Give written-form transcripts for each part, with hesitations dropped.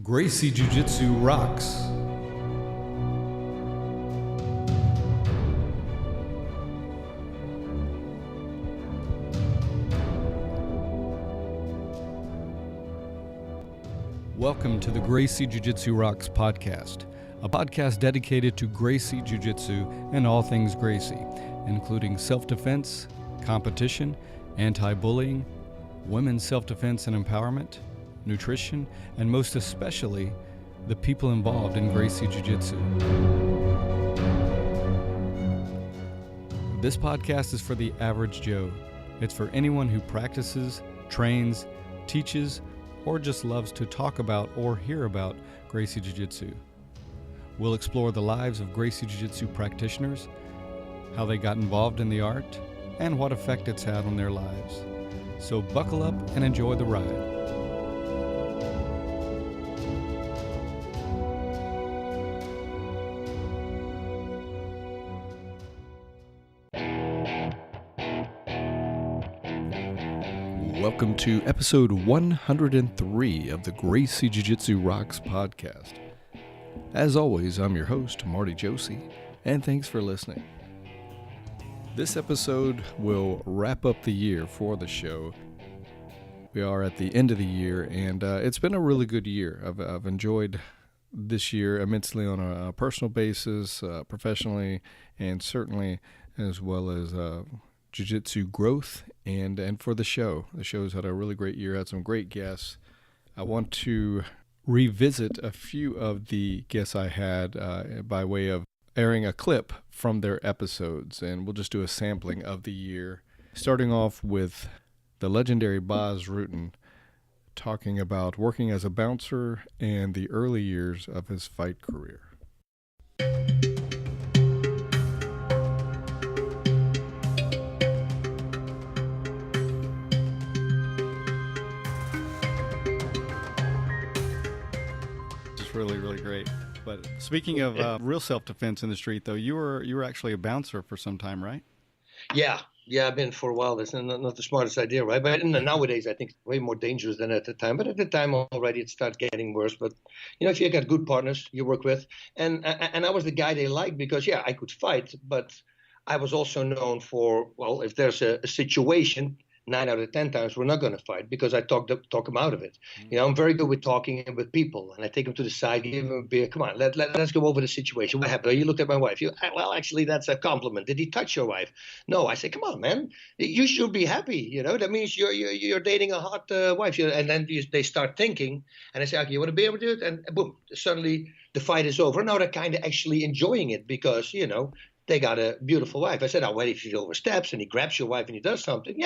Gracie Jiu-Jitsu rocks. Welcome to the Gracie Jiu-Jitsu Rocks podcast, a podcast dedicated to Gracie Jiu-Jitsu and all things Gracie, including self-defense, competition, anti-bullying, women's self-defense and empowerment, nutrition, and most especially, the people involved in Gracie Jiu-Jitsu. This podcast is for the average Joe. It's for anyone who practices, trains, teaches, or just loves to talk about or hear about Gracie Jiu-Jitsu. We'll explore the lives of Gracie Jiu-Jitsu practitioners, how they got involved in the art, and what effect it's had on their lives. So buckle up and enjoy the ride. Welcome to episode 103 of the Gracie Jiu-Jitsu Rocks podcast. As always, I'm your host, Marty Josie, and thanks for listening. This episode will wrap up the year for the show. We are at the end of the year, and it's been a really good year. I've enjoyed this year immensely on a personal basis, professionally, and certainly as well as Jiu-Jitsu growth and for the show. The show's had a really great year, had some great guests. I want to revisit a few of the guests I had by way of airing a clip from their episodes, and we'll just do a sampling of the year, starting off with the legendary Bas Rutten talking about working as a bouncer and the early years of his fight career. Really great. But speaking of real self-defense in the street, though, you were actually a bouncer for some time, right? Yeah, I've been for a while. That's not the smartest idea, right? But nowadays, I think it's way more dangerous than at the time. But at the time already, it started getting worse. But if you got good partners you work with, and I was the guy they liked because I could fight, but I was also known for, well, if there's a situation, 9 out of 10 times we're not going to fight because I talk them out of it. I'm very good with talking with people, and I take them to the side, give them a beer. Come on, let's go over the situation. What happened? You looked at my wife. Well, actually, that's a compliment. Did he touch your wife? No. I say, come on, man. You should be happy. That means you're dating a hot wife. And then they start thinking, and I say, okay, you want to be able to do it? And boom, suddenly the fight is over. Now they're kind of actually enjoying it because they got a beautiful wife. I said, oh, well, if he oversteps and he grabs your wife and he does something,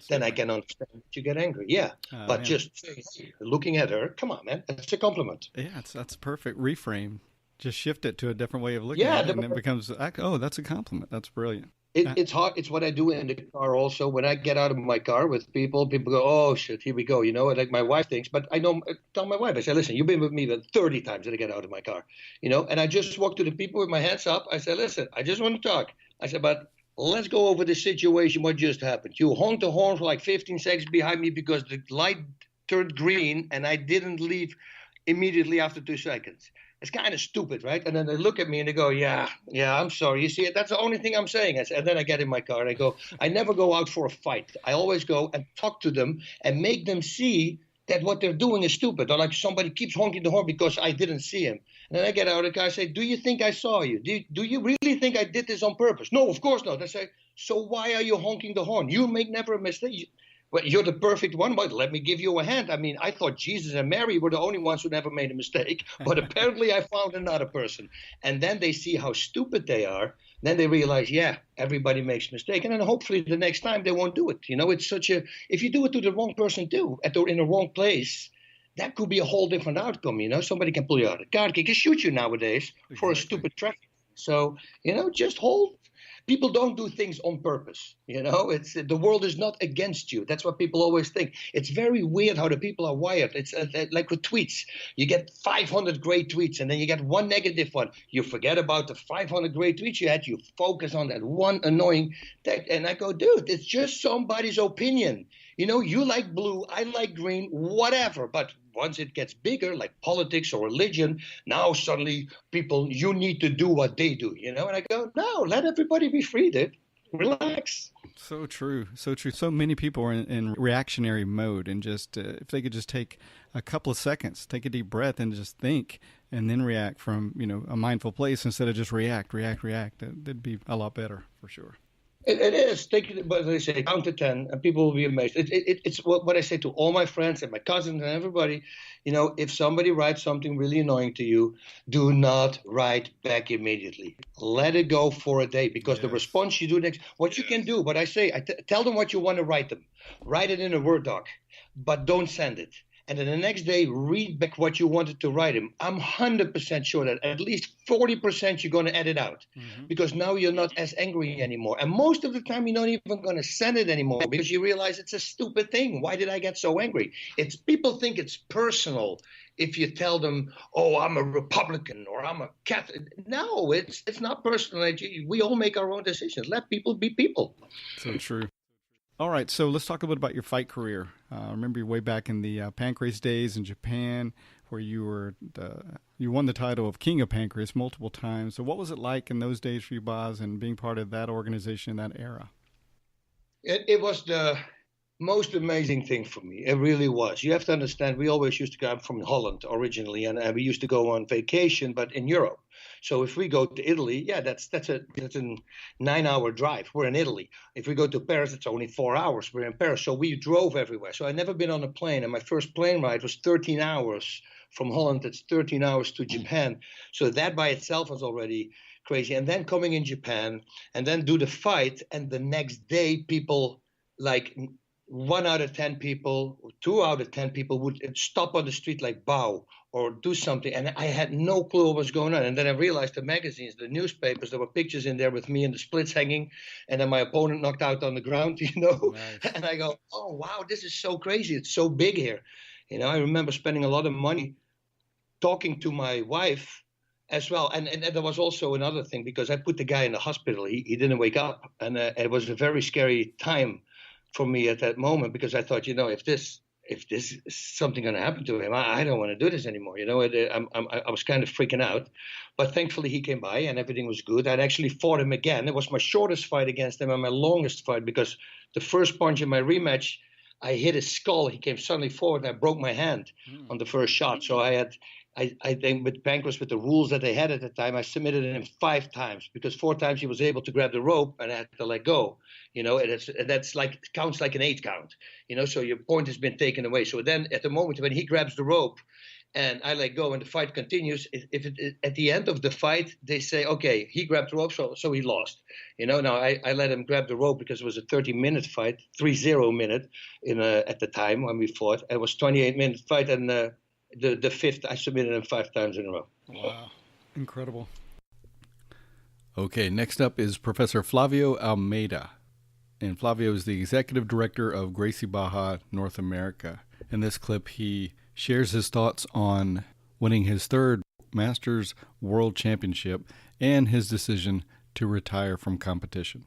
then I can understand that you get angry. Yeah. But man, just looking at her, come on, man, that's a compliment. Yeah, that's a perfect reframe. Just shift it to a different way of looking at it, and it becomes, oh, that's a compliment. That's brilliant. It's hard. It's what I do in the car also. When I get out of my car with people go, oh, shit, here we go. Like my wife thinks. But I tell my wife, I say, listen, you've been with me 30 times that I get out of my car. And I just walk to the people with my hands up. I say, listen, I just want to talk. I said, but let's go over the situation, what just happened. You honked the horn for like 15 seconds behind me because the light turned green and I didn't leave immediately after 2 seconds. It's kind of stupid, right? And then they look at me and they go, yeah, I'm sorry. You see, that's the only thing I'm saying. And then I get in my car and I go, I never go out for a fight. I always go and talk to them and make them see that what they're doing is stupid. Or like somebody keeps honking the horn because I didn't see him. And then I get out of the car and say, do you think I saw you? Do you really think I did this on purpose? No, of course not. I say, so why are you honking the horn? You make never a mistake. Well, you're the perfect one, but let me give you a hand. I mean, I thought Jesus and Mary were the only ones who never made a mistake, but apparently I found another person. And then they see how stupid they are. Then they realize, everybody makes a mistake. And then hopefully the next time they won't do it. It's if you do it to the wrong person too, in the wrong place, that could be a whole different outcome. Somebody can pull you out of the car, they can shoot you nowadays for a stupid traffic. So, just hold. People don't do things on purpose. It's the world is not against you. That's what people always think. It's very weird how the people are wired. It's like with tweets. You get 500 great tweets and then you get one negative one. You forget about the 500 great tweets you had. You focus on that one annoying text. And I go, dude, it's just somebody's opinion. You like blue, I like green, whatever. But once it gets bigger, like politics or religion, now suddenly people, you need to do what they do, you know? And I go, no, let everybody be free, dude. Relax. So true. So true. So many people are in reactionary mode, and just if they could just take a couple of seconds, take a deep breath and just think and then react from, a mindful place instead of just react, that'd be a lot better for sure. It is. Take it, but they say count to 10, and people will be amazed. It's what I say to all my friends and my cousins and everybody. If somebody writes something really annoying to you, do not write back immediately. Let it go for a day, because the response you do next, what you can do, what I say, tell them what you want to write them. Write it in a Word doc, but don't send it. And then the next day, read back what you wanted to write him. I'm 100% sure that at least 40% you're going to edit out, because now you're not as angry anymore. And most of the time, you're not even going to send it anymore, because you realize it's a stupid thing. Why did I get so angry? People think it's personal if you tell them, oh, I'm a Republican or I'm a Catholic. No, it's not personal. We all make our own decisions. Let people be people. So true. All right, so let's talk a little bit about your fight career. I remember you way back in the Pancrase days in Japan, where you won the title of King of Pancrase multiple times. So what was it like in those days for you, Bas, and being part of that organization in that era? It was the most amazing thing for me. It really was. You have to understand, we always used to go, I'm from Holland originally, and we used to go on vacation, but in Europe. So if we go to Italy, that's a 9-hour drive. We're in Italy. If we go to Paris, it's only 4 hours. We're in Paris. So we drove everywhere. So I'd never been on a plane, and my first plane ride was 13 hours from Holland. It's 13 hours to Japan. So that by itself was already crazy. And then coming in Japan, and then do the fight, and the next day people, like 1 out of 10 people, 2 out of 10 people would stop on the street, like bow or do something. And I had no clue what was going on. And then I realized the magazines, the newspapers, there were pictures in there with me in the splits hanging, and then my opponent knocked out on the ground, Nice. And I go, oh, wow, this is so crazy. It's so big here. I remember spending a lot of money talking to my wife as well. And there was also another thing, because I put the guy in the hospital. He didn't wake up. And it was a very scary time for me at that moment, because I thought, if this is something going to happen to him, I don't want to do this anymore. I was kind of freaking out, but thankfully he came by and everything was good. I'd actually fought him again. It was my shortest fight against him and my longest fight, because the first punch in my rematch, I hit his skull. He came suddenly forward and I broke my hand on the first shot. So I think with Pancrase, with the rules that they had at the time, I submitted him 5 times, because 4 times he was able to grab the rope and I had to let go. And that's like, counts like an 8 count. So your point has been taken away. So then at the moment when he grabs the rope and I let go and the fight continues, at the end of the fight they say, okay, he grabbed the rope, so he lost. Now I let him grab the rope because it was a 30-minute fight, 30 minute at the time when we fought. It was 28-minute fight, and the fifth, I submitted him 5 times in a row. Wow. Incredible. Okay, next up is Professor Flavio Almeida. And Flavio is the executive director of Gracie Barra North America. In this clip, he shares his thoughts on winning his 3rd Masters World Championship and his decision to retire from competition.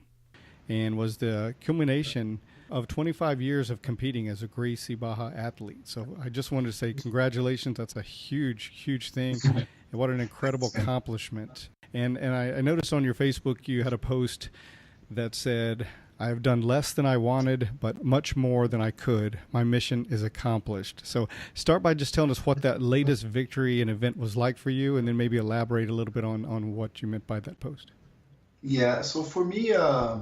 And was the culmination of 25 years of competing as a Gracie Barra athlete. So I just wanted to say congratulations. That's a huge, huge thing. And what an incredible accomplishment. And I noticed on your Facebook you had a post that said, I have done less than I wanted, but much more than I could. My mission is accomplished. So start by just telling us what that latest victory and event was like for you, and then maybe elaborate a little bit on what you meant by that post. Yeah, so for me, I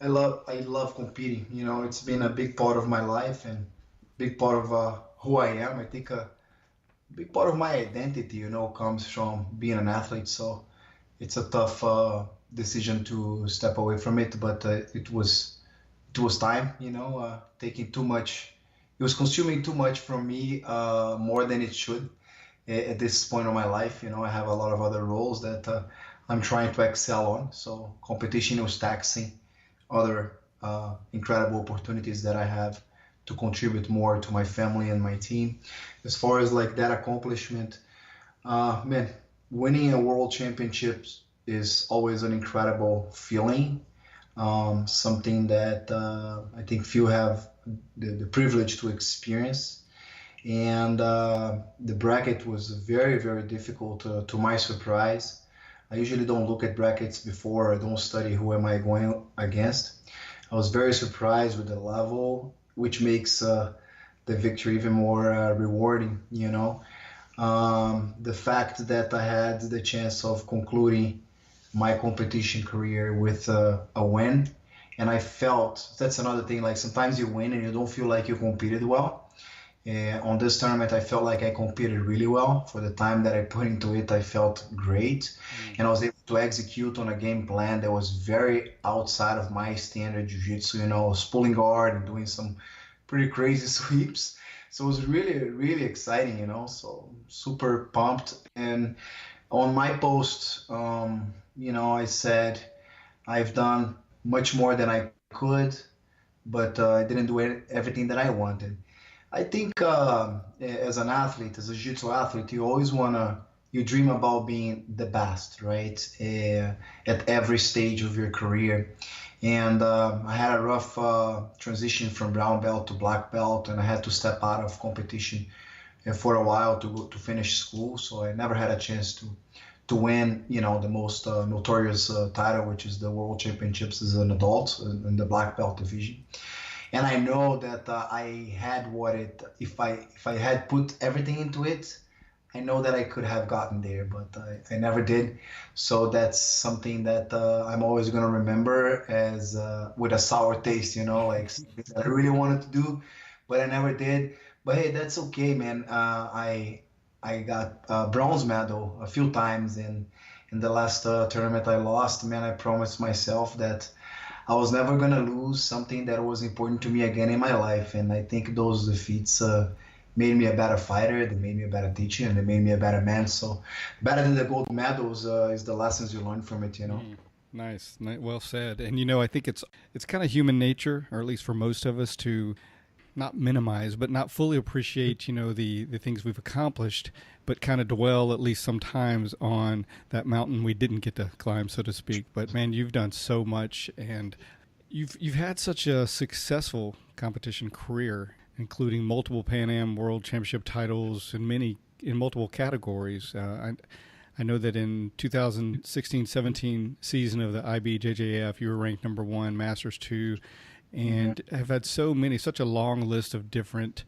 love competing. It's been a big part of my life and big part of who I am. I think a big part of my identity, comes from being an athlete. So it's a tough decision to step away from it, but it was time. Taking too much. It was consuming too much from me, more than it should at this point of my life. I have a lot of other roles that I'm trying to excel on. So competition was taxing. Other incredible opportunities that I have to contribute more to my family and my team. As far as like that accomplishment, winning a world championships is always an incredible feeling. Something that I think few have the privilege to experience. And the bracket was very, very difficult to my surprise. I usually don't look at brackets before. I don't study who am I going against. I was very surprised with the level, which makes the victory even more rewarding, you know. The fact that I had the chance of concluding my competition career with a win. And I felt that's another thing. Like sometimes you win and you don't feel like you competed well. On this tournament, I felt like I competed really well. For the time that I put into it, I felt great. And I was able to execute on a game plan that was very outside of my standard jiu-jitsu. You know, I was pulling guard and doing some pretty crazy sweeps. So it was really, really exciting, you know, so super pumped. And on my post, you know, I said I've done much more than I could, but I didn't do everything that I wanted. I think as an athlete, as a jiu-jitsu athlete, you always you dream about being the best, right? At every stage of your career. And I had a rough transition from brown belt to black belt, and I had to step out of competition for a while to finish school. So I never had a chance to win, you know, the most notorious title, which is the World Championships as an adult in the black belt division. And I know that I had if I had put everything into it, I know that I could have gotten there, but I never did. So that's something that I'm always going to remember as with a sour taste, you know, like something that I really wanted to do, but I never did. But hey, that's okay, man. I got a bronze medal a few times, and in the last tournament I lost, man, I promised myself that I was never going to lose something that was important to me again in my life. And I think those defeats made me a better fighter, they made me a better teacher, and they made me a better man. So better than the gold medals is the lessons you learn from it, you know. Nice. Well said. And, you know, I think it's kind of human nature, or at least for most of us, to not minimize, but not fully appreciate, you know, the things we've accomplished, but kind of dwell at least sometimes on that mountain we didn't get to climb, so to speak. But man, you've done so much, and you've had such a successful competition career, including multiple Pan Am World Championship titles in multiple categories. I know that in 2016-17 season of the IBJJF, you were ranked number 1, Masters 2, and have had such a long list of different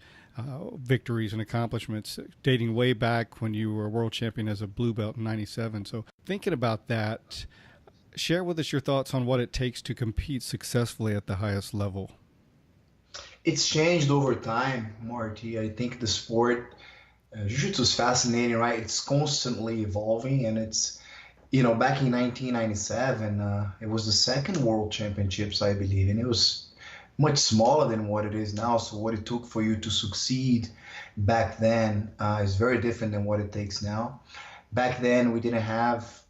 victories and accomplishments dating way back when you were a world champion as a blue belt in 97. So thinking about that, share with us your thoughts on what it takes to compete successfully at the highest level. It's changed over time, Marty. I think the sport, jiu-jitsu is fascinating, right? It's constantly evolving, and it's, you know, back in 1997, it was the second World Championships, I believe, and it was much smaller than what it is now. So what it took for you to succeed back then is very different than what it takes now. Back then, we didn't have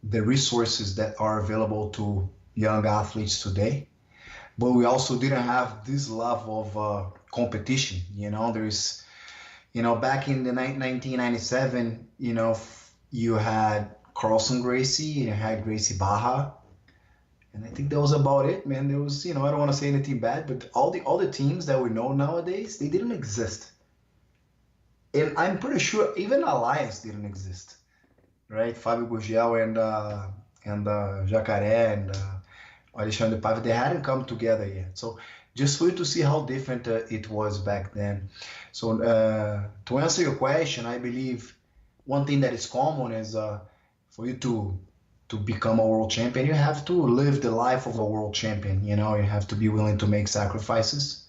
the resources that are available to young athletes today, but we also didn't have this level of competition. You know, there's, you know, back in the 1997, you know, you had Carlson Gracie, you had Gracie Barra, and I think that was about it, man. There was, you know, I don't want to say anything bad, but all the teams that we know nowadays, they didn't exist. And I'm pretty sure even Alliance didn't exist, right? Fábio Gurgel and Jacaré and Alexandre Paiva, they hadn't come together yet. So just for you to see how different it was back then. So to answer your question, I believe one thing that is common is for you to become a world champion, you have to live the life of a world champion. You know, you have to be willing to make sacrifices.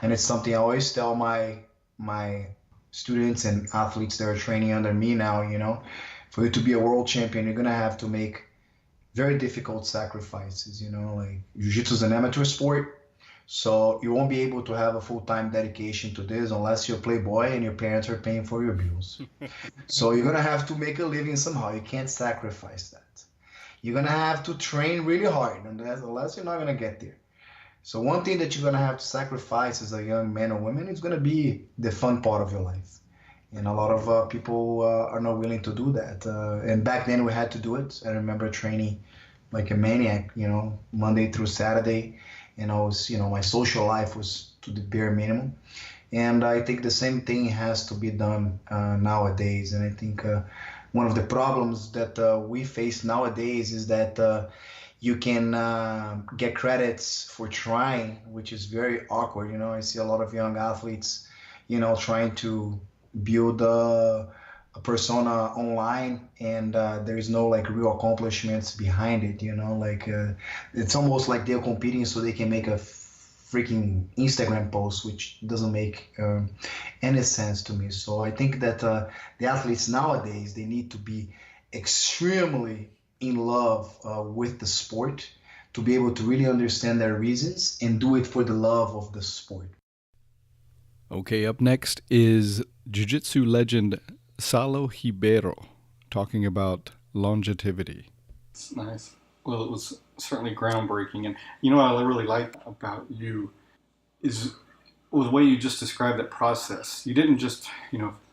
And it's something I always tell my students and athletes that are training under me now, you know, for you to be a world champion, you're going to have to make very difficult sacrifices, you know, like jiu-jitsu is an amateur sport. So you won't be able to have a full-time dedication to this unless you're a playboy and your parents are paying for your bills. So you're going to have to make a living somehow. You can't sacrifice that. You're going to have to train really hard, unless you're not going to get there. So one thing that you're going to have to sacrifice as a young man or woman is going to be the fun part of your life. And a lot of people are not willing to do that. And back then we had to do it. I remember training like a maniac, you know, Monday through Saturday. And I was, you know, my social life was to the bare minimum. And I think the same thing has to be done nowadays. And I think one of the problems that we face nowadays is that you can get credits for trying, which is very awkward. I see a lot of young athletes, trying to build a persona online, and there is no like real accomplishments behind it. It's almost like they're competing so they can make a freaking Instagram post, which doesn't make any sense to me. So I think that the athletes nowadays, they need to be extremely in love with the sport to be able to really understand their reasons and do it for the love of the sport. Okay, up next is Jiu-Jitsu legend Salo Ribeiro talking about longevity. It's nice. Well, it was certainly groundbreaking. And what I really like about you is the way you just described that process. You didn't just,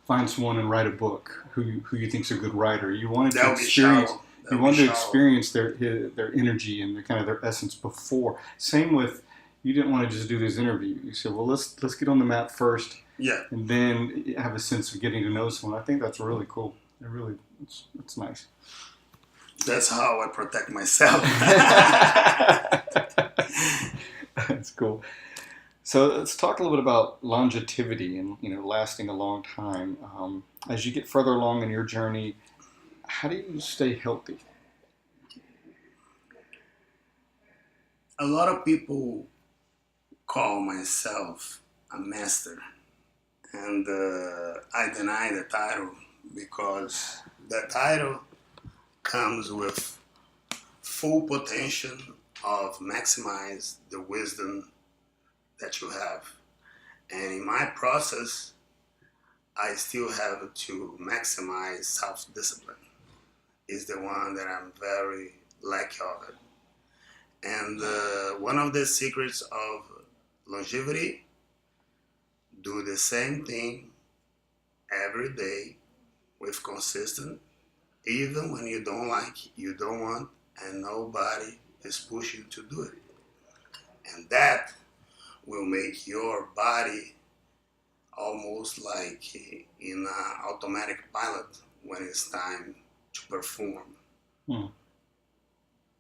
find someone and write a book who you think's a good writer. You wanted to experience. You wanted to experience their energy and their essence before. Same with, you didn't want to just do this interview. You said, well, let's get on the mat first. Yeah. And then have a sense of getting to know someone. I think that's really cool. It's nice. That's how I protect myself. That's cool. So let's talk a little bit about longevity and lasting a long time. As you get further along in your journey, how do you stay healthy? A lot of people call myself a master, and I deny the title because the title comes with full potential of maximize the wisdom that you have. And in my process, I still have to maximize self-discipline. Is the one that I'm very lack of it. And one of the secrets of longevity, do the same thing every day with consistent, even when you don't like, you don't want, and nobody is pushing you to do it. And that will make your body almost like in an automatic pilot when it's time to perform.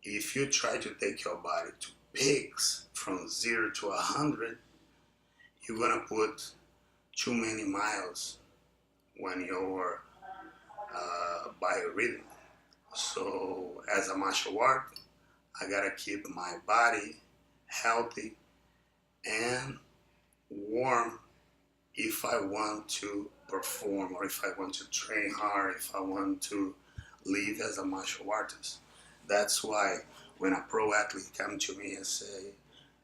If you try to take your body to peaks from 0 to 100, you're gonna put too many miles when you're biorhythm. So as a martial art, I gotta keep my body healthy and warm if I want to perform, or if I want to train hard, if I want to live as a martial artist. That's why when a pro athlete comes to me and say,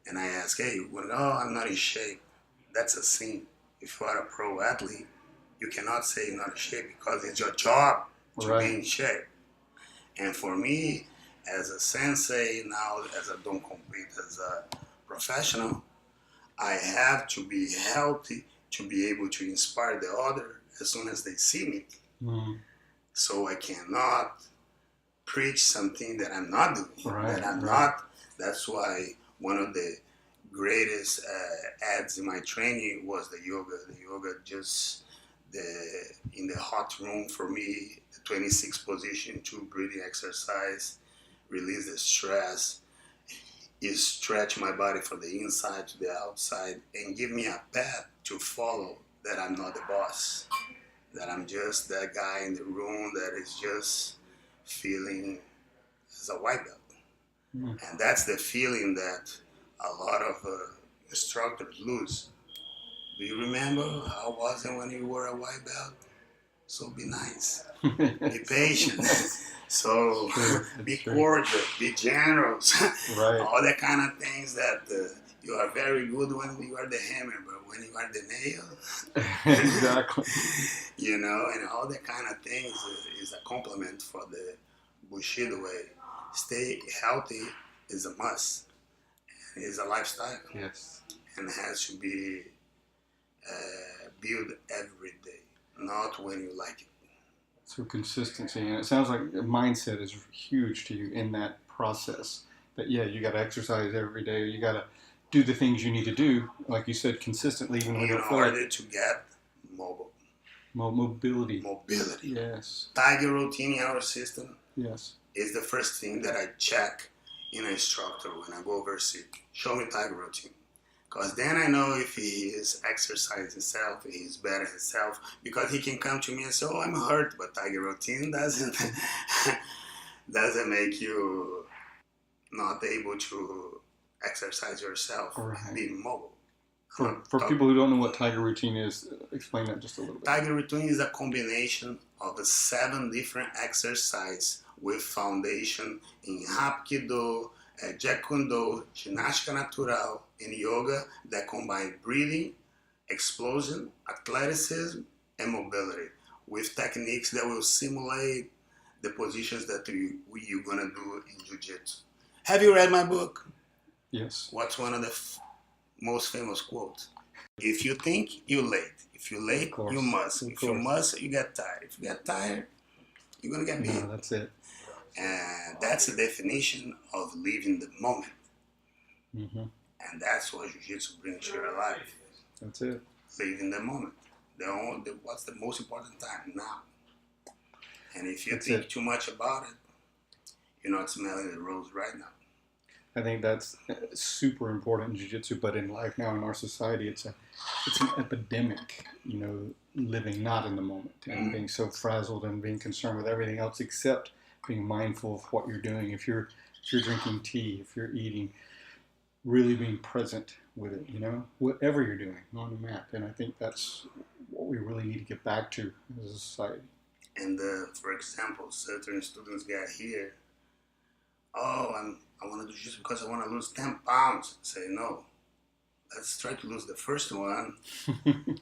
and I ask, hey, well, no, I'm not in shape. That's a sin. If you are a pro athlete, you cannot say you're not in shape because it's your job to be in shape. And for me, as a sensei now, as I don't compete as a professional, I have to be healthy to be able to inspire the other as soon as they see me. So I cannot preach something that I'm not doing, that I'm not. That's why one of the greatest ads in my training was the yoga. The yoga just in the hot room for me, the 26 position, 2 breathing exercise, release the stress, is stretch my body from the inside to the outside and give me a path to follow, that I'm not the boss, that I'm just that guy in the room that is just feeling as a white belt. And that's the feeling that a lot of instructors lose. Do you remember how was it when you were a white belt? So be nice, be patient. So be cordial, be generous, all that kind of things that you are very good when you are the hammer, but when you are the nail, exactly. And all that kind of things is a compliment for the Bushido way. Stay healthy is a must, and it's a lifestyle. Yes. And it has to be built every day, not when you like it. So consistency, and it sounds like mindset is huge to you in that process. That you got to exercise every day, or you got to do the things you need to do, like you said, consistently, even when in you're order to get mobile. Mobility. Mobility. Yes. Tiger routine in our system Yes. is the first thing that I check in an instructor when I go overseas. Show me tiger routine. Because then I know if he is exercising himself, he's better himself. Because he can come to me and say, oh, I'm hurt, but tiger routine doesn't make you not able to exercise yourself, Right. be mobile. For people who don't know what tiger routine is, explain that just a little bit. Tiger routine is a combination of the 7 different exercises with foundation in Hapkido, Jeet Kune Do, Ginástica Natural, and yoga that combine breathing, explosion, athleticism, and mobility with techniques that will simulate the positions that you're going to do in Jiu-Jitsu. Have you read my book? Yes. What's one of the most famous quotes? If you think, you're late. If you're late, you must. If you must, you get tired. If you get tired, you're going to get beat. No, that's it. And that's the definition of living the moment. Mm-hmm. And that's what Jiu-Jitsu brings to your life. That's it. Living the moment. What's the most important time? Now. And if you That's think it. too much about it, you're not smelling the rose right now. I think that's super important in jiu-jitsu, but in life now in our society, it's an epidemic, living not in the moment and being so frazzled and being concerned with everything else except being mindful of what you're doing. If you're drinking tea, if you're eating, really being present with it, whatever you're doing on the mat. And I think that's what we really need to get back to as a society. And for example, certain students get here, I want to do just because I want to lose 10 pounds. Say, no, let's try to lose the first one,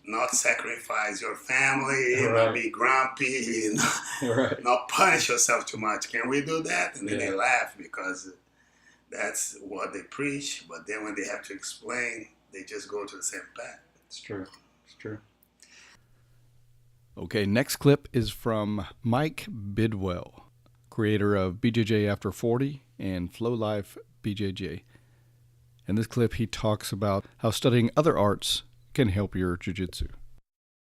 not sacrifice your family, Right. not be grumpy, Right. not punish yourself too much. Can we do that? And then Yeah. they laugh because that's what they preach. But then when they have to explain, they just go to the same path. It's true. It's true. Okay, next clip is from Mike Bidwell, creator of BJJ After 40 and Flow Life BJJ. In this clip, he talks about how studying other arts can help your jiu-jitsu.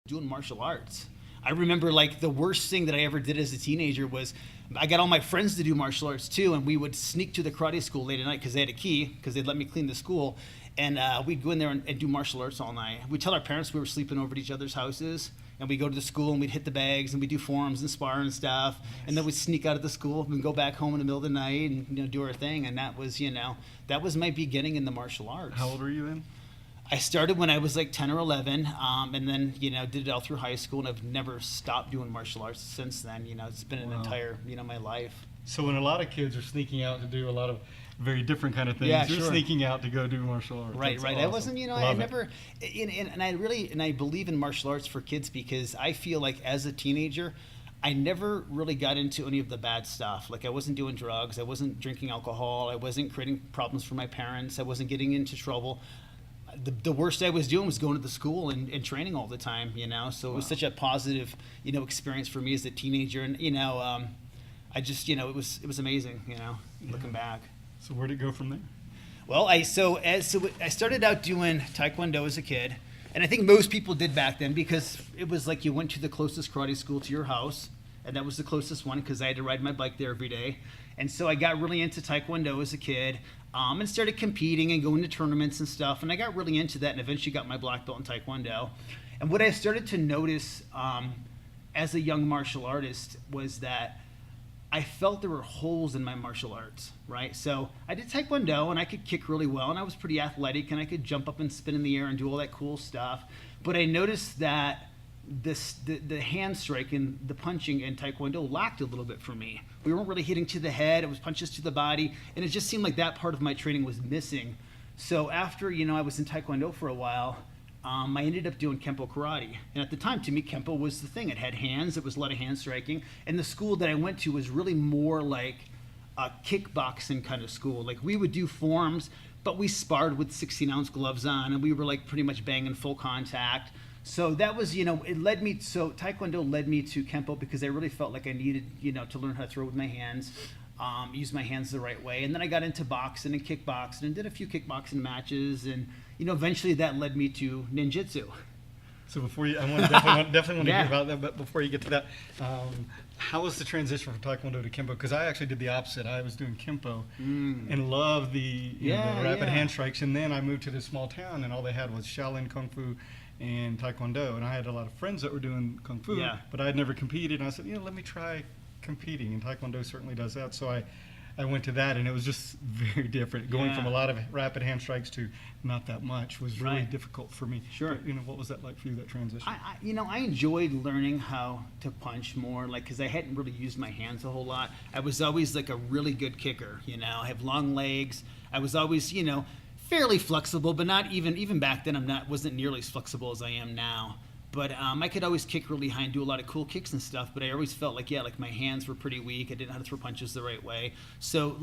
Doing martial arts. I remember the worst thing that I ever did as a teenager was I got all my friends to do martial arts too, and we would sneak to the karate school late at night because they had a key, because they'd let me clean the school, and we'd go in there and do martial arts all night. We'd tell our parents we were sleeping over at each other's houses, and we'd go to the school and we'd hit the bags and we'd do forms and spar and stuff, and then we'd sneak out of the school and go back home in the middle of the night and do our thing, and that was my beginning in the martial arts. How old were you then? I started when I was 10 or 11, and then, did it all through high school, and I've never stopped doing martial arts since then. It's been an entire, my life. So when a lot of kids are sneaking out to do a lot of very different kind of things, Yeah, you're sure. sneaking out to go do martial arts. Right, That's right. awesome. I wasn't, I Love it. never, and I believe in martial arts for kids because I feel like as a teenager, I never really got into any of the bad stuff. I wasn't doing drugs, I wasn't drinking alcohol, I wasn't creating problems for my parents, I wasn't getting into trouble. The worst I was doing was going to the school and training all the time, so it was such a positive, experience for me as a teenager. And, I just, it was amazing, looking back. So where'd it go from there? Well, I started out doing Taekwondo as a kid. And I think most people did back then because it was you went to the closest karate school to your house. And that was the closest one because I had to ride my bike there every day. And so I got really into Taekwondo as a kid. And started competing and going to tournaments and stuff. And I got really into that and eventually got my black belt in Taekwondo. And what I started to notice as a young martial artist was that I felt there were holes in my martial arts, right? So I did Taekwondo and I could kick really well and I was pretty athletic and I could jump up and spin in the air and do all that cool stuff. But I noticed that the hand strike and the punching in Taekwondo lacked a little bit for me. We weren't really hitting to the head, it was punches to the body, and it just seemed like that part of my training was missing. So after, I was in Taekwondo for a while, I ended up doing Kempo karate. And at the time, to me, Kempo was the thing. It had hands, it was a lot of hand striking, and the school that I went to was really more like a kickboxing kind of school. We would do forms, but we sparred with 16-ounce gloves on, and we were pretty much banging full contact. So that was, Taekwondo led me to Kempo because I really felt like I needed, to learn how to throw with my hands. use my hands the right way. And then I got into boxing and kickboxing and did a few kickboxing matches. And, eventually that led me to ninjutsu. So before you, I want to definitely want to Yeah. hear about that. But before you get to that, how was the transition from Taekwondo to Kempo? Because I actually did the opposite. I was doing Kempo and loved the the rapid hand strikes. And then I moved to this small town, and all they had was Shaolin Kung Fu and Taekwondo. And I had a lot of friends that were doing Kung Fu, but I had never competed. And I said, let me try competing. And Taekwondo certainly does that. So I went to that, and it was just very different. Going from a lot of rapid hand strikes to not that much was really difficult for me. Sure. But, what was that like for you, that transition? I enjoyed learning how to punch more, because I hadn't really used my hands a whole lot. I was always like a really good kicker. I have long legs. I was always, fairly flexible, but not even back then. Wasn't nearly as flexible as I am now. But I could always kick really high and do a lot of cool kicks and stuff. But I always felt like my hands were pretty weak. I didn't know how to throw punches the right way. So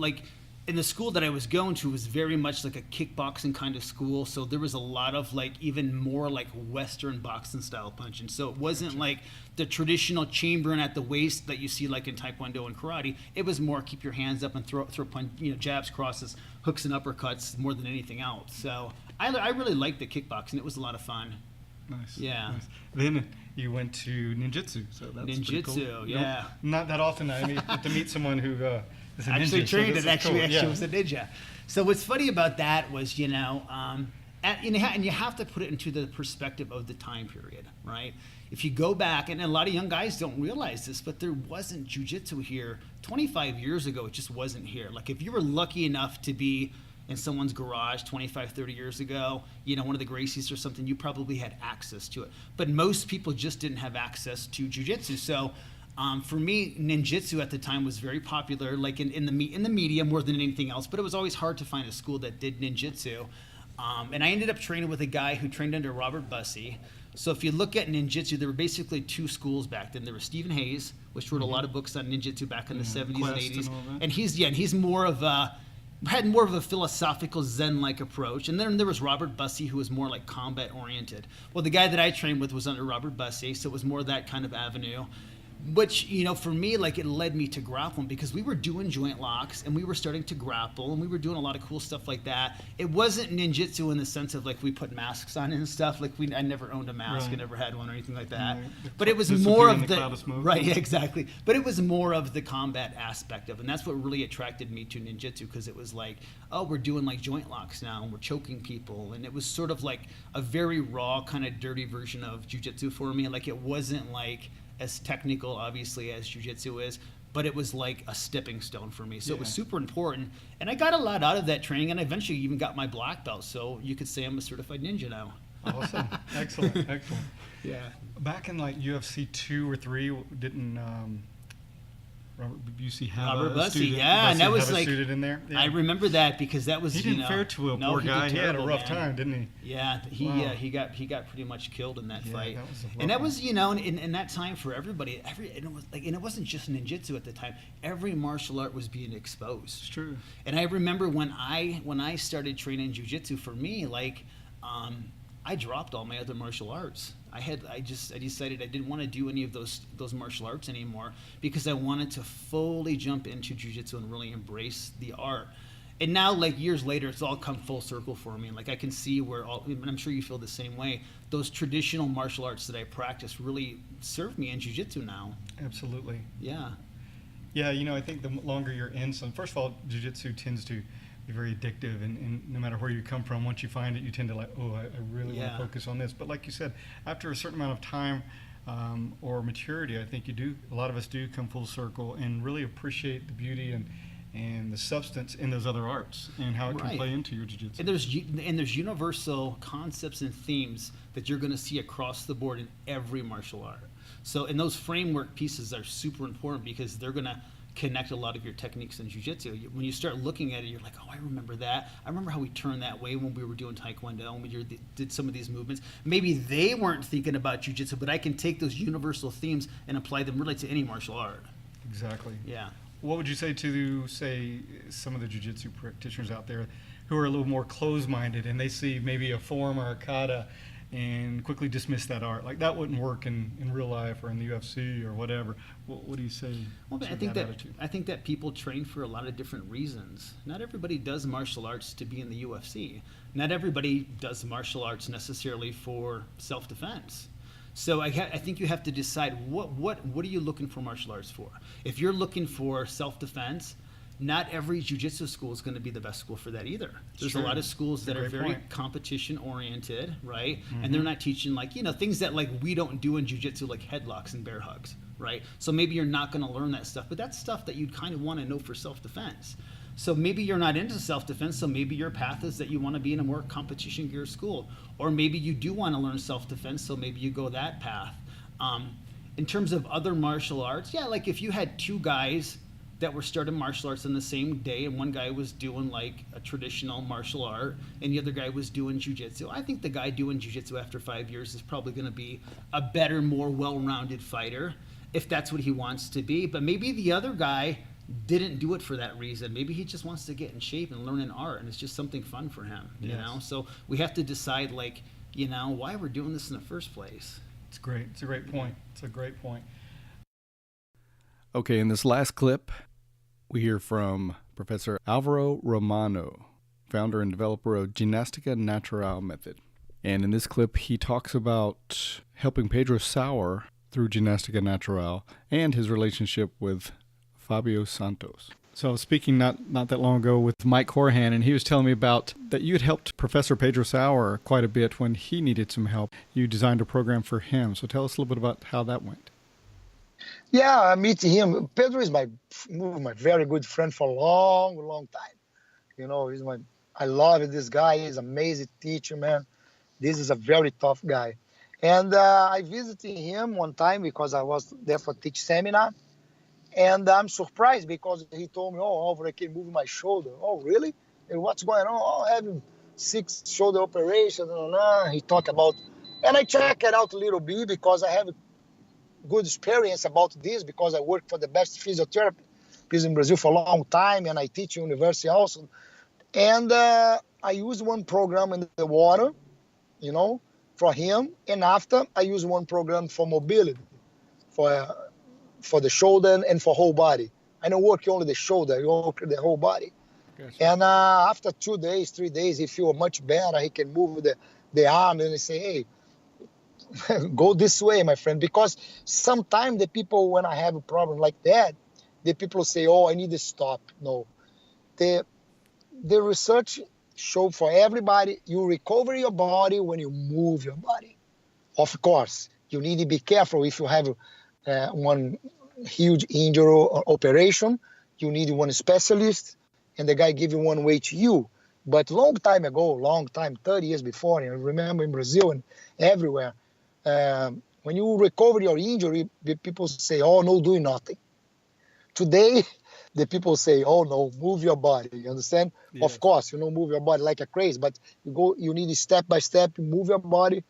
in the school that I was going to was very much like a kickboxing kind of school. So there was a lot of even more Western boxing style punching. So it wasn't like the traditional chambering at the waist that you see in Taekwondo and karate. It was more keep your hands up and throw punch, jabs, crosses, hooks and uppercuts more than anything else. So I really liked the kickboxing. It was a lot of fun. Nice. Yeah. Nice. Then you went to ninjutsu, so that's pretty cool. Ninjutsu, yeah. Not that often I get to meet someone who is a ninja. Actually trained so it. Actually cool. was a ninja. So what's funny about that was, and you have to put it into the perspective of the time period, right? If you go back, and a lot of young guys don't realize this, but there wasn't jiu-jitsu here 25 years ago. It just wasn't here. If you were lucky enough to be in someone's garage 25, 30 years ago, one of the Gracies or something, you probably had access to it. But most people just didn't have access to jiu-jitsu. So for me, ninjutsu at the time was very popular, in the media more than anything else. But it was always hard to find a school that did ninjutsu. And I ended up training with a guy who trained under Robert Bussey. So if you look at ninjutsu, there were basically two schools back then. There was Stephen Hayes, which wrote a lot of books on ninjutsu back in the 70s and 80s. And he's more of had more of a philosophical Zen-like approach. And then there was Robert Bussey, who was more combat-oriented. Well, the guy that I trained with was under Robert Bussey, so it was more that kind of avenue. Which, for me, it led me to grappling, because we were doing joint locks and we were starting to grapple and we were doing a lot of cool stuff like that. It wasn't ninjutsu in the sense of we put masks on and stuff. I never owned a mask. I never had one or anything like that. But it was more of exactly. But it was more of the combat aspect of it. And that's what really attracted me to ninjutsu, because it was we're doing joint locks now and we're choking people. And it was sort of a very raw, kind of dirty version of jiu-jitsu for me. It wasn't as technical, obviously, as jiu-jitsu is, but it was a stepping stone for me. So it was super important. And I got a lot out of that training, and I eventually even got my black belt. So you could say I'm a certified ninja now. Awesome. Excellent. Yeah. Back in UFC 2 or 3, didn't Robert Bussey have Robert a Bussey, student? yeah, and that was student in there? Yeah. I remember that, because that was he didn't fare to a poor guy. He had a rough time, didn't he? Yeah, he got pretty much killed in that fight. That was and that was in that time for everybody. And it was and it wasn't just ninjutsu at the time. Every martial art was being exposed. It's true. And I remember when I started training jiu-jitsu, for me, I dropped all my other martial arts. I decided I didn't want to do any of those martial arts anymore, because I wanted to fully jump into jiu-jitsu and really embrace the art. And now, years later, it's all come full circle for me. I can see where and I'm sure you feel the same way, those traditional martial arts that I practice really serve me in jiu-jitsu now. Absolutely. Yeah. Yeah, I think the longer you're in first of all, jiu-jitsu tends to be very addictive, and no matter where you come from, once you find it, you tend to I really want to focus on this. But like you said, after a certain amount of time or maturity, I think a lot of us do come full circle and really appreciate the beauty and the substance in those other arts and how it can play into your jiu-jitsu. And there's universal concepts and themes that you're going to see across the board in every martial art. So, and those framework pieces are super important, because they're going to connect a lot of your techniques in jiu-jitsu. When you start looking at it, you're like, oh, I remember that. I remember how we turned that way when we were doing Taekwondo and we did some of these movements. Maybe they weren't thinking about jiu-jitsu, but I can take those universal themes and apply them really to any martial art. Exactly. Yeah. What would you say to, some of the jiu-jitsu practitioners out there who are a little more closed-minded, and they see maybe a form or a kata and quickly dismiss that art. Like that wouldn't work in real life or in the UFC or whatever. What do you say? Well, to I think that attitude? I think that people train for a lot of different reasons. Not everybody does martial arts to be in the UFC. Not everybody does martial arts necessarily for self-defense. So I think you have to decide what are you looking for martial arts for. If you're looking for self-defense, not every jiu-jitsu school is going to be the best school for that either. There's a lot of schools that are very competition oriented, right? Mm-hmm. And they're not teaching like, things that like we don't do in jiu-jitsu, like headlocks and bear hugs, right? So maybe you're not going to learn that stuff, but that's stuff that you'd kind of want to know for self-defense. So maybe you're not into self-defense, so maybe your path is that you want to be in a more competition geared school. Or maybe you do want to learn self-defense, so maybe you go that path. In terms of other martial arts, like if you had two guys that were starting martial arts on the same day, and one guy was doing like a traditional martial art and the other guy was doing jiu-jitsu, I think the guy doing jiu-jitsu after 5 years is probably going to be a better, more well-rounded fighter if that's what he wants to be. But maybe the other guy didn't do it for that reason. Maybe he just wants to get in shape and learn an art, and it's just something fun for him, you know? So we have to decide, like, why we're doing this in the first place. It's great. It's a great point. It's a great point. Okay, in this last clip, we hear from Professor Alvaro Romano, founder and developer of Ginástica Natural method. And in this clip, he talks about helping Pedro Sauer through Ginástica Natural and his relationship with Fabio Santos. So I was speaking not that long ago with Mike Horahan, and he was telling me about that you had helped Professor Pedro Sauer quite a bit when he needed some help. You designed a program for him. So tell us a little bit about how that went. Yeah, I meet him. Pedro is my very good friend for a long time. I love this guy. He's an amazing teacher, man. This is a very tough guy. And I visited him one time because I was there for teach seminar. And I'm surprised because he told me, Alvaro, I can move my shoulder. Oh, really? And what's going on? Oh, I have 6 shoulder operations. He talked about, and I check it out a little bit because I have good experience about this because I work for the best physiotherapist in Brazil for a long time, and I teach university also. And I use one program in the water, for him. And after, I use one program for mobility, for the shoulder and for whole body. I don't work only the shoulder, I work the whole body. Gotcha. And after 2 days, 3 days, he feel much better. He can move the arm, and he say, hey, go this way, my friend. Because sometimes the people, when I have a problem like that, the people say, I need to stop. No. The research show for everybody, you recover your body when you move your body. Of course, you need to be careful if you have one huge injury or operation. You need one specialist, and the guy give you one way to you. But long time ago, 30 years before, I remember in Brazil and everywhere, when you recover your injury, the people say, no, doing nothing. Today, the people say, no, move your body. You understand? Yes. Of course, move your body like a crazy, but you need step by step, move your body.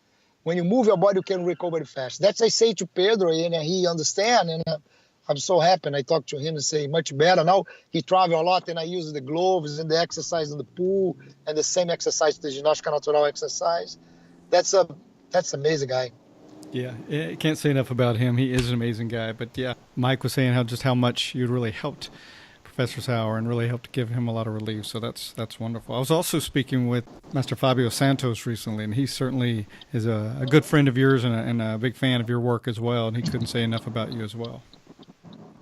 When you move your body, you can recover fast. That's I say to Pedro, and he understand, and I'm so happy. And I talk to him and say, much better. Now he travel a lot, and I use the gloves and the exercise in the pool, and the same exercise, the Ginástica Natural exercise. That's amazing guy. Yeah, I can't say enough about him. He is an amazing guy. But yeah, Mike was saying how much you really helped Professor Sauer and really helped give him a lot of relief. So that's wonderful. I was also speaking with Master Fabio Santos recently, and he certainly is a good friend of yours and a big fan of your work as well. And he couldn't say enough about you as well.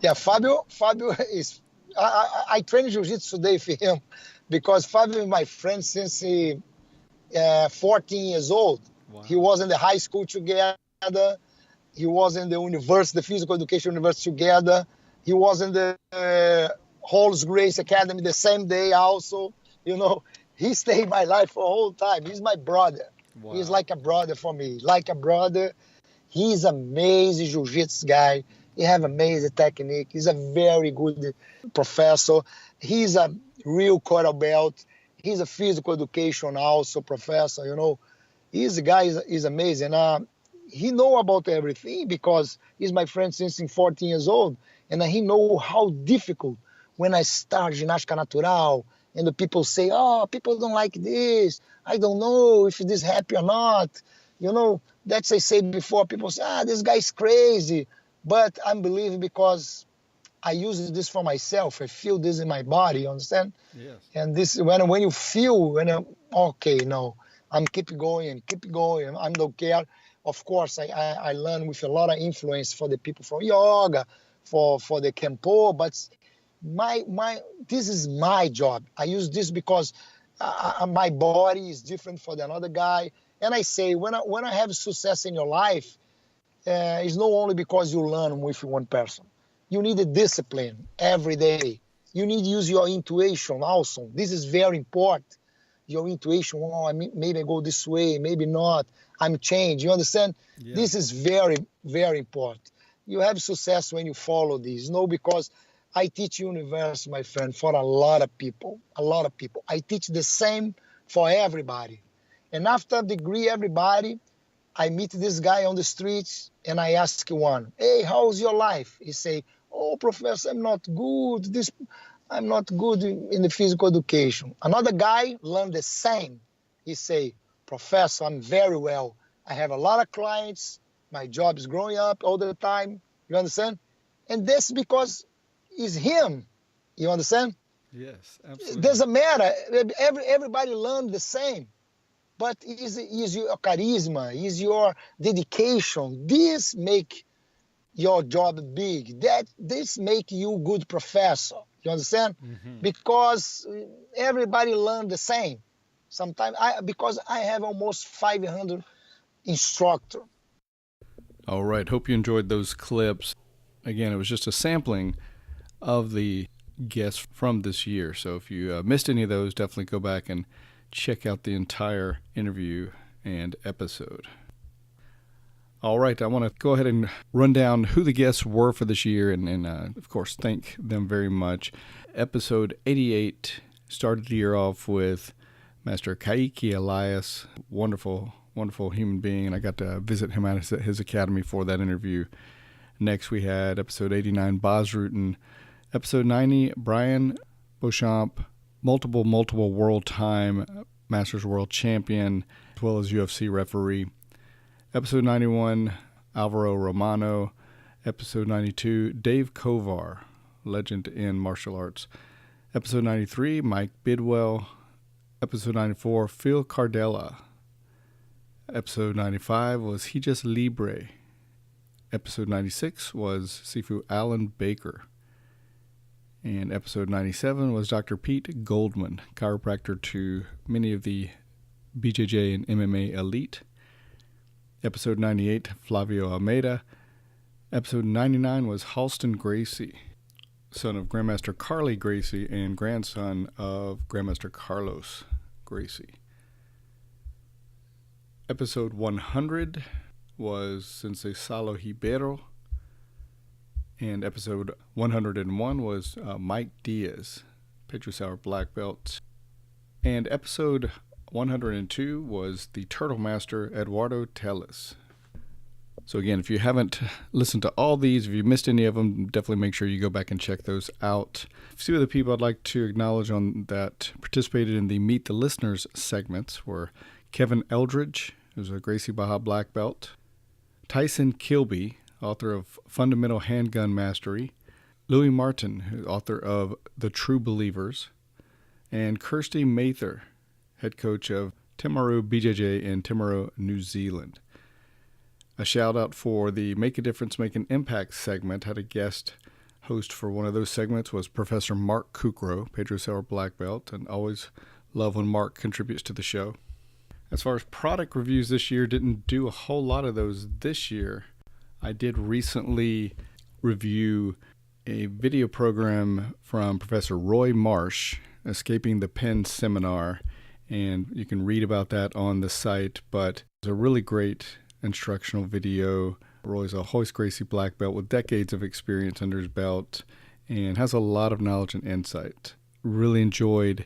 Yeah, Fabio is. I train jiu-jitsu today for him because Fabio is my friend since 14 years old. Wow. He was in the high school together. He was in the university, the physical education university together. He was in the Halls Grace Academy the same day also. He stayed in my life for a whole time. He's my brother. Wow. He's like a brother for me, like a brother. He's amazing jiu-jitsu guy. He have amazing technique. He's a very good professor. He's a real quarter belt. He's a physical education also professor, He's a guy is amazing. He know about everything because he's my friend since he's 14 years old. And he know how difficult when I start Ginástica Natural and the people say, people don't like this. I don't know if this happy or not. You know, that's I said before. People say, this guy's crazy, but I'm believing because I use this for myself. I feel this in my body. You understand? Yes. And this when you feel okay, no, I'm keep going and keep going. I don't care. Of course, I learn with a lot of influence for the people from yoga, for the Kempo, but my this is my job. I use this because my body is different for the another guy. And I say when I have success in your life, it's not only because you learn with one person. You need a discipline every day. You need to use your intuition also. This is very important. Your intuition, maybe I go this way, maybe not. I'm changed. You understand? Yeah. This is very, very important. You have success when you follow this. No, because I teach universe, my friend, for a lot of people. A lot of people. I teach the same for everybody. And after degree, everybody, I meet this guy on the streets and I ask one, hey, how's your life? He say, oh, professor, I'm not good. I'm not good in the physical education. Another guy learned the same. He say, professor, I'm very well. I have a lot of clients. My job is growing up all the time. You understand? And that's because it's him. You understand? Yes, It absolutely. doesn't matter. Everybody learned the same. But is your charisma, is your dedication. This make your job big. This make you good professor. You understand? Mm-hmm. Because everybody learn the same. Sometimes because I have almost 500 instructor. All right. Hope you enjoyed those clips. Again, it was just a sampling of the guests from this year. So if you missed any of those, definitely go back and check out the entire interview and episode. All right, I want to go ahead and run down who the guests were for this year and of course, thank them very much. Episode 88 started the year off with Master Kaiki Elias, wonderful, wonderful human being, and I got to visit him at his academy for that interview. Next, we had episode 89, Bas Rutten. Episode 90, Brian Beauchamp, multiple world time Masters World Champion, as well as UFC referee. Episode 91, Alvaro Romano. Episode 92, Dave Kovar, legend in martial arts. Episode 93, Mike Bidwell. Episode 94, Phil Cardella. Episode 95 was Hijas Libre. Episode 96 was Sifu Alan Baker. And episode 97 was Dr. Pete Goldman, chiropractor to many of the BJJ and MMA elite. Episode 98, Flavio Almeida. Episode 99 was Halston Gracie, son of Grandmaster Carly Gracie and grandson of Grandmaster Carlos Gracie. Episode 100 was Sensei Salo Ribeiro. And episode 101 was Mike Diaz, Pedro Sauer black belt. And episode 102 was the Turtle Master Eduardo Telles. So again, if you haven't listened to all these, if you missed any of them, definitely make sure you go back and check those out. A few of the people I'd like to acknowledge on that participated in the Meet the Listeners segments were Kevin Eldridge, who's a Gracie Baja black belt, Tyson Kilby, author of Fundamental Handgun Mastery, Louis Martin, author of The True Believers, and Kirsty Mather, head coach of Timaru BJJ in Timaru, New Zealand. A shout out for the Make a Difference, Make an Impact segment. Had a guest host for one of those segments was Professor Mark Kukro, Pedro Sauer black belt, and always love when Mark contributes to the show. As far as product reviews this year, didn't do a whole lot of those this year. I did recently review a video program from Professor Roy Marsh, Escaping the Pen Seminar, and you can read about that on the site, but it's a really great instructional video. Roy's a Hoist Gracie black belt with decades of experience under his belt and has a lot of knowledge and insight. Really enjoyed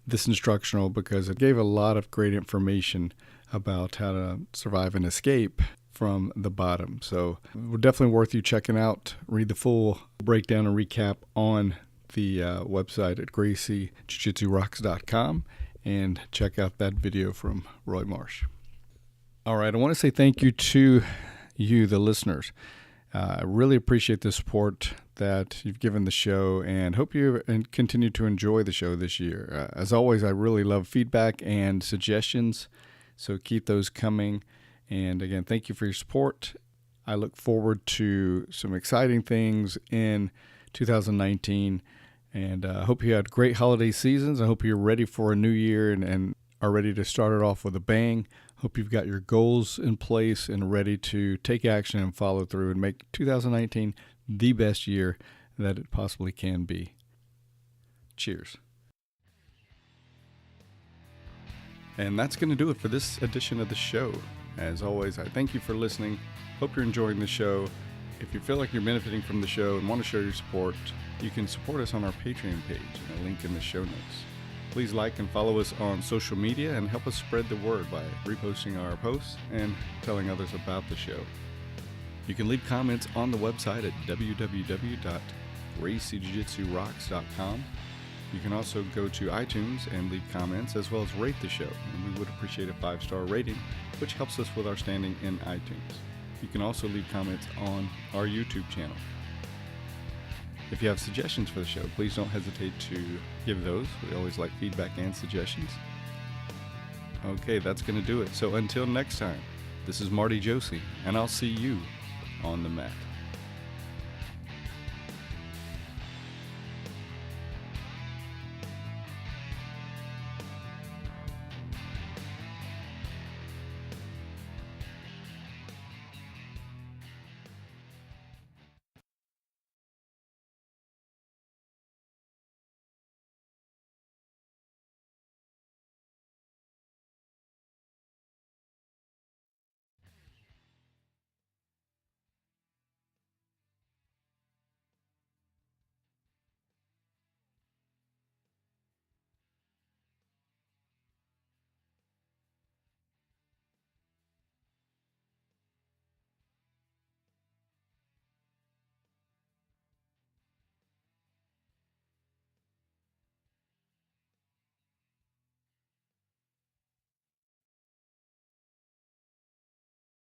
this instructional because it gave a lot of great information about how to survive and escape from the bottom. So definitely worth you checking out. Read the full breakdown and recap on the website at GracieJujitsuRocks.com and check out that video from Roy Marsh. All right, I want to say thank you to you, the listeners. I really appreciate the support that you've given the show, and hope you continue to enjoy the show this year. As always, I really love feedback and suggestions, so keep those coming. And again, thank you for your support. I look forward to some exciting things in 2019, and I hope you had great holiday seasons. I hope you're ready for a new year and are ready to start it off with a bang. Hope you've got your goals in place and ready to take action and follow through and make 2019 the best year that it possibly can be. Cheers. And that's going to do it for this edition of the show. As always, I thank you for listening. Hope you're enjoying the show. If you feel like you're benefiting from the show and want to show your support, you can support us on our Patreon page, and a link in the show notes. Please like and follow us on social media and help us spread the word by reposting our posts and telling others about the show. You can leave comments on the website at www.gracejujitsurocks.com. You can also go to iTunes and leave comments, as well as rate the show, and we would appreciate a 5-star rating, which helps us with our standing in iTunes. You can also leave comments on our YouTube channel. If you have suggestions for the show, please don't hesitate to give those. We always like feedback and suggestions. Okay, that's going to do it. So until next time, this is Marty Josie, and I'll see you on the mat.